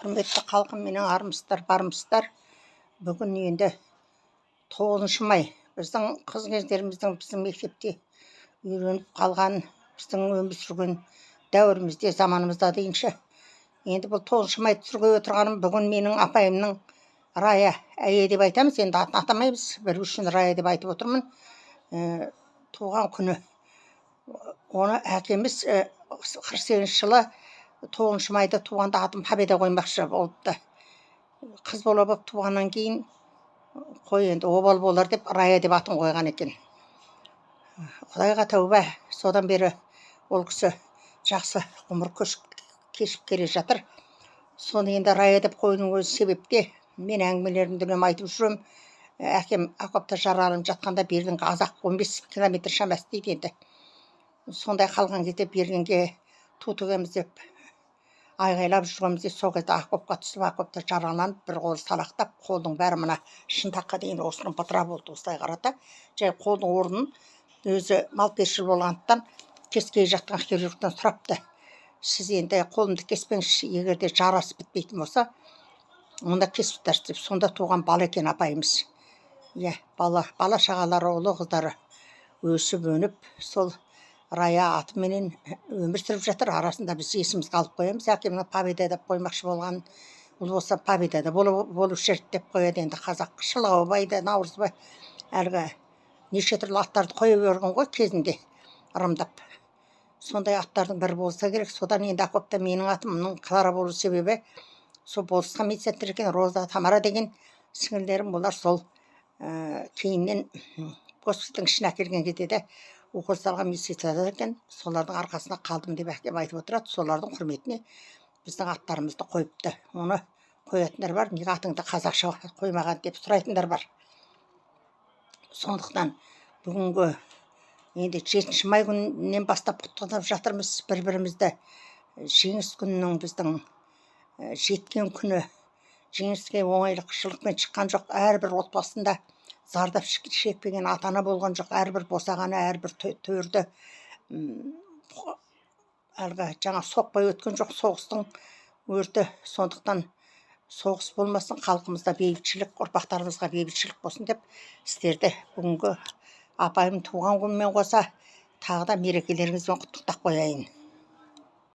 Құрметті халқым, менің армысыздар, бармысыздар. Бүгін енді 9 май біздің қыз кездеріміздің біздің мектепте үйреніп қалған, біздің өмір сүрген дәуірімізде, заманымызда дейінші. Енді бұл 9 май түсіргелі отырғаным бүгін менің апайымның Рая әйе деп айтамыз, енді атын атамаймыз, бір үшін Рая деп айтып отырмын. Туған күні. Оны әкеміз 48 жылы 9 майда туғанда атын Победа қоймақшы болыпты. Қыз бола болып туғаннан кейін қой енді обал болар деп Рая деп атын қойған екен. Құдайға тәуба, содан бері ол кісі жақсы ғұмыр кешіп келе жатыр. Соны енді Рая деп қоюдың өзі себепте мен әңгімелерімді үнемі айтып жүрем. Әкем окопта жараланып жатқанда Берлинге азақ 15 километр шамасы дейді енді. Сондай қалған кезде Берлинге ту тігеміз деп айғайлап жүргенімізде сол кезде окопқа түсіп, окопта жараланып, бір қолы салақтап, қолдың бәрі мына шынтаққа дейін осының бытыра болды, осылай қарата. Жай қолдың орнын өзі малпесшіл болғандықтан кескелі жатқан хирургтан сұрапты. Сіз енді қолымды кеспеңізші, егер де жарасы бітпейтін болса, онда кесіп тастайсыз деп. Сонда туған бала екен апайымыз. Бала шағалары, ұлы қыздары өсіп өніп, сол Рая атыменен өмір сүріп жатыр. Арасында біз есімізге алып қоямыз. Әкемнің Победа деп қоймақшы болған, бұл болса Победада болушы еді деп қояды енді қазақ. Шылаубайды, Наурызбай, әлгі неше түрлі аттарды қоя берген ғой кезінде ырымдап. Сондай аттардың бірі болса керек. Содан енді окопта менің атымның Клара болу себебі, сол болысқа медсестер екен, Роза, Тамара деген сіңілдерім, олар сол кейіннен госпитальдің ішіне әкелген кезде де укол-залға медсестерлер екен, солардың арқасында қалдым деп әкем айтып отырады. Солардың құрметіне біздің аттарымызды қойыпты. Оны қоятындар бар, неге атыңды қазақша қоймаған деп сұрайтындар бар. Сондықтан бүгінгі енді 7 май күнінен бастап құттықтап жатырмыз бір-бірімізді. Жеңіс күнінің біздің жеткен күні, жеңіске оңайлықшылықпен шыққан жоқ, әрбір отбасында зардап шекпеген ата-ана болған жоқ, әрбір босағаны, әрбір төрді әлгі жаңа соқпай өткен жоқ соғыстың өрті. Сондықтан соғыс болмасын, халқымызда бейбітшілік, ұрпақтарымызға бейбітшілік болсын деп сіздерді бүгінгі апайым туған күнмен қоса тағы да мерекелеріңізбен құттықтап қояйын.